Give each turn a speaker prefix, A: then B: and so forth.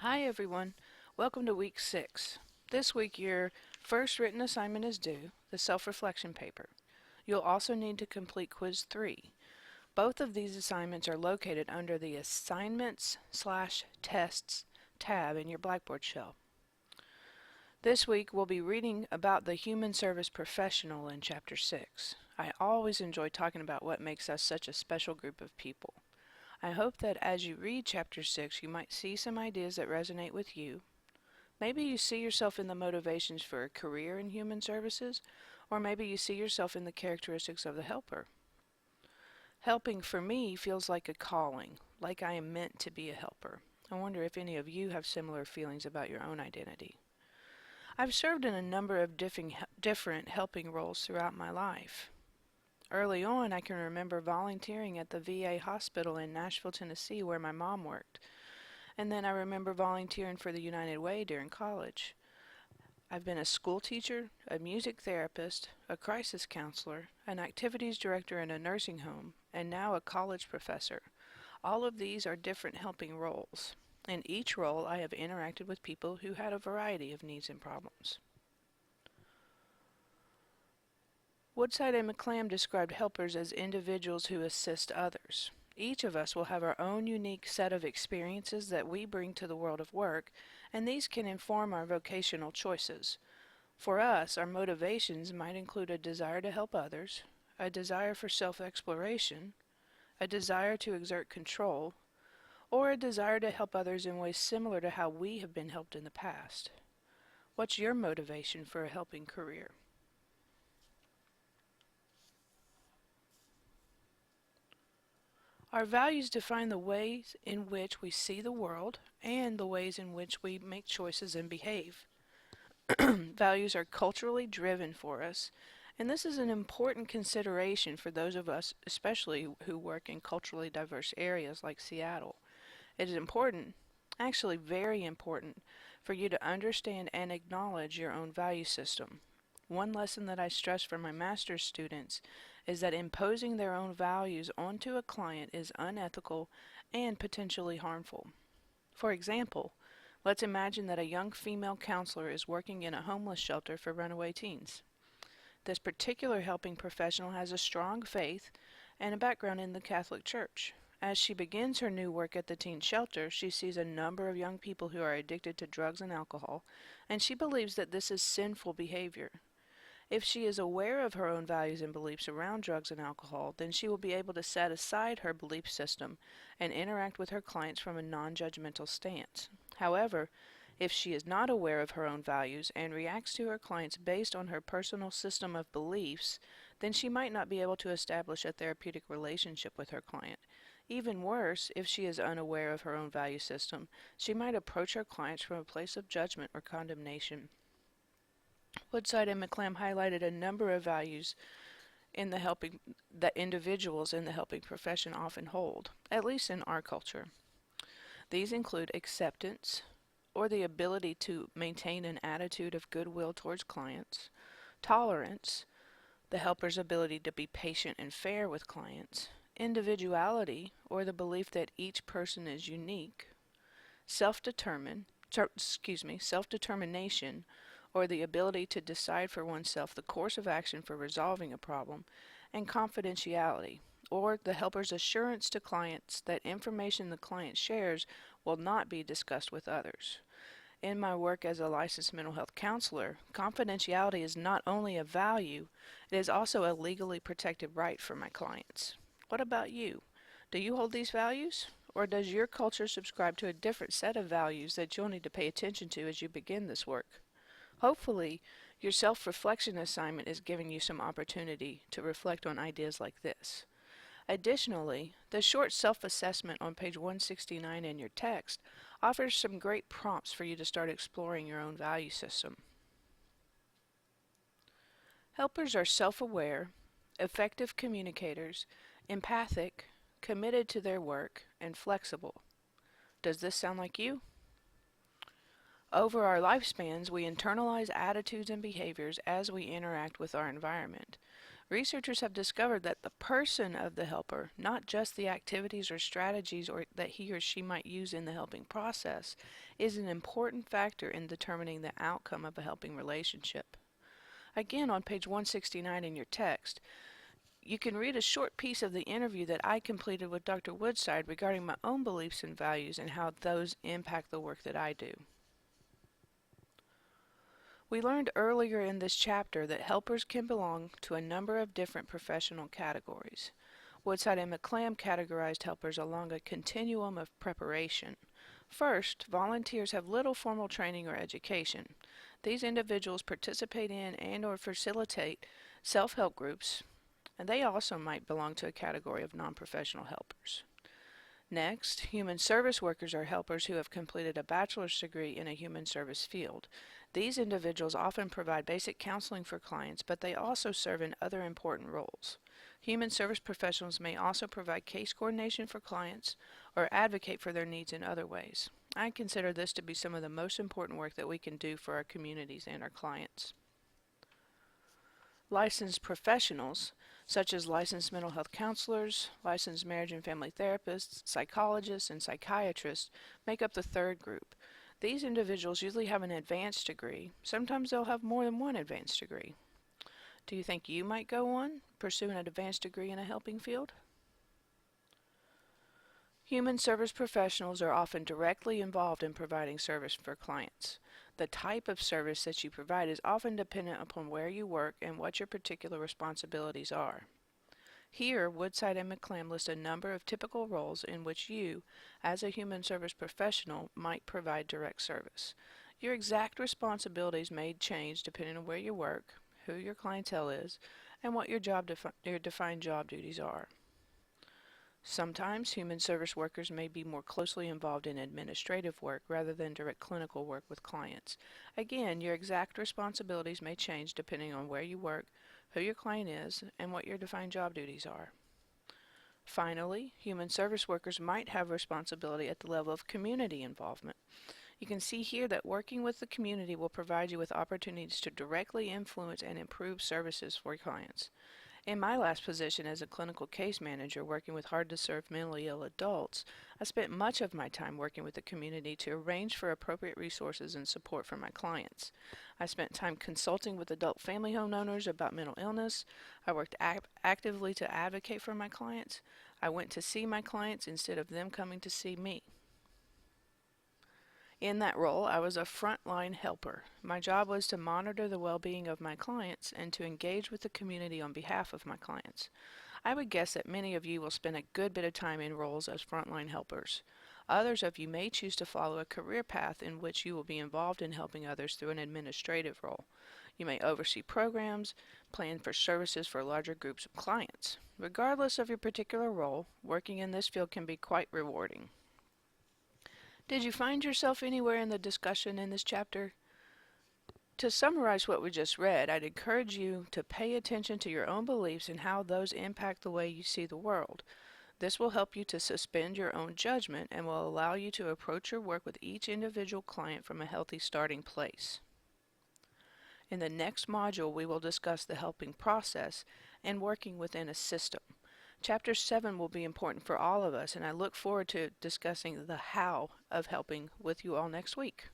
A: Hi everyone, welcome to week 6. This week your first written assignment is due, the self-reflection paper. You'll also need to complete quiz 3. Both of these assignments are located under the Assignments/Tests tab in your Blackboard shell. This week we'll be reading about the human service professional in chapter 6. I always enjoy talking about what makes us such a special group of people. I hope that as you read Chapter 6, you might see some ideas that resonate with you. Maybe you see yourself in the motivations for a career in human services, or maybe you see yourself in the characteristics of the helper. Helping for me feels like a calling, like I am meant to be a helper. I wonder if any of you have similar feelings about your own identity. I've served in a number of different helping roles throughout my life. Early on, I can remember volunteering at the VA hospital in Nashville, Tennessee, where my mom worked. And then I remember volunteering for the United Way during college. I've been a school teacher, a music therapist, a crisis counselor, an activities director in a nursing home, and now a college professor. All of these are different helping roles. In each role, I have interacted with people who had a variety of needs and problems. Woodside and McClam described helpers as individuals who assist others. Each of us will have our own unique set of experiences that we bring to the world of work, and these can inform our vocational choices. For us, our motivations might include a desire to help others, a desire for self-exploration, a desire to exert control, or a desire to help others in ways similar to how we have been helped in the past. What's your motivation for a helping career? Our values define the ways in which we see the world and the ways in which we make choices and behave. Values are culturally driven for us, and this is an important consideration for those of us, especially who work in culturally diverse areas like Seattle. It is important, actually very important, for you to understand and acknowledge your own value system. One lesson that I stress for my master's students is that imposing their own values onto a client is unethical and potentially harmful. For example, let's imagine that a young female counselor is working in a homeless shelter for runaway teens. This particular helping professional has a strong faith and a background in the Catholic Church. As she begins her new work at the teen shelter, she sees a number of young people who are addicted to drugs and alcohol, and she believes that this is sinful behavior. If she is aware of her own values and beliefs around drugs and alcohol, then she will be able to set aside her belief system and interact with her clients from a non-judgmental stance. However, if she is not aware of her own values and reacts to her clients based on her personal system of beliefs, then she might not be able to establish a therapeutic relationship with her client. Even worse, if she is unaware of her own value system, she might approach her clients from a place of judgment or condemnation. Woodside and McClam highlighted a number of values in the helping that individuals in the helping profession often hold, at least in our culture. These include acceptance, or the ability to maintain an attitude of goodwill towards clients, tolerance, the helper's ability to be patient and fair with clients, individuality, or the belief that each person is unique, self-determination, or the ability to decide for oneself the course of action for resolving a problem, and confidentiality, or the helper's assurance to clients that information the client shares will not be discussed with others. In my work as a licensed mental health counselor, confidentiality is not only a value, it is also a legally protected right for my clients. What about you? Do you hold these values? Or does your culture subscribe to a different set of values that you'll need to pay attention to as you begin this work? Hopefully, your self-reflection assignment is giving you some opportunity to reflect on ideas like this. Additionally, the short self-assessment on page 169 in your text offers some great prompts for you to start exploring your own value system. Helpers are self-aware, effective communicators, empathic, committed to their work, and flexible. Does this sound like you? Over our lifespans, we internalize attitudes and behaviors as we interact with our environment. Researchers have discovered that the person of the helper, not just the activities or strategies that he or she might use in the helping process, is an important factor in determining the outcome of a helping relationship. Again, on page 169 in your text, you can read a short piece of the interview that I completed with Dr. Woodside regarding my own beliefs and values and how those impact the work that I do. We learned earlier in this chapter that helpers can belong to a number of different professional categories. Woodside and McClam categorized helpers along a continuum of preparation. First, volunteers have little formal training or education. These individuals participate in and or facilitate self-help groups, and they also might belong to a category of non-professional helpers. Next, human service workers are helpers who have completed a bachelor's degree in a human service field. These individuals often provide basic counseling for clients, but they also serve in other important roles. Human service professionals may also provide case coordination for clients or advocate for their needs in other ways. I consider this to be some of the most important work that we can do for our communities and our clients. Licensed professionals, such as licensed mental health counselors, licensed marriage and family therapists, psychologists, and psychiatrists, make up the third group. These individuals usually have an advanced degree. Sometimes they'll have more than one advanced degree. Do you think you might go on, pursue an advanced degree in a helping field? Human service professionals are often directly involved in providing service for clients. The type of service that you provide is often dependent upon where you work and what your particular responsibilities are. Here, Woodside and McClam list a number of typical roles in which you, as a human service professional, might provide direct service. Your exact responsibilities may change depending on where you work, who your clientele is, and what your defined job duties are. Sometimes human service workers may be more closely involved in administrative work rather than direct clinical work with clients. Again, your exact responsibilities may change depending on where you work, who your client is, and what your defined job duties are. Finally, human service workers might have responsibility at the level of community involvement. You can see here that working with the community will provide you with opportunities to directly influence and improve services for clients. In my last position as a clinical case manager working with hard-to-serve mentally ill adults, I spent much of my time working with the community to arrange for appropriate resources and support for my clients. I spent time consulting with adult family homeowners about mental illness. I worked actively to advocate for my clients. I went to see my clients instead of them coming to see me. In that role, I was a frontline helper. My job was to monitor the well-being of my clients and to engage with the community on behalf of my clients. I would guess that many of you will spend a good bit of time in roles as frontline helpers. Others of you may choose to follow a career path in which you will be involved in helping others through an administrative role. You may oversee programs, plan for services for larger groups of clients. Regardless of your particular role, working in this field can be quite rewarding. Did you find yourself anywhere in the discussion in this chapter? To summarize what we just read, I'd encourage you to pay attention to your own beliefs and how those impact the way you see the world. This will help you to suspend your own judgment and will allow you to approach your work with each individual client from a healthy starting place. In the next module, we will discuss the helping process and working within a system. Chapter 7 will be important for all of us, and I look forward to discussing the how of helping with you all next week.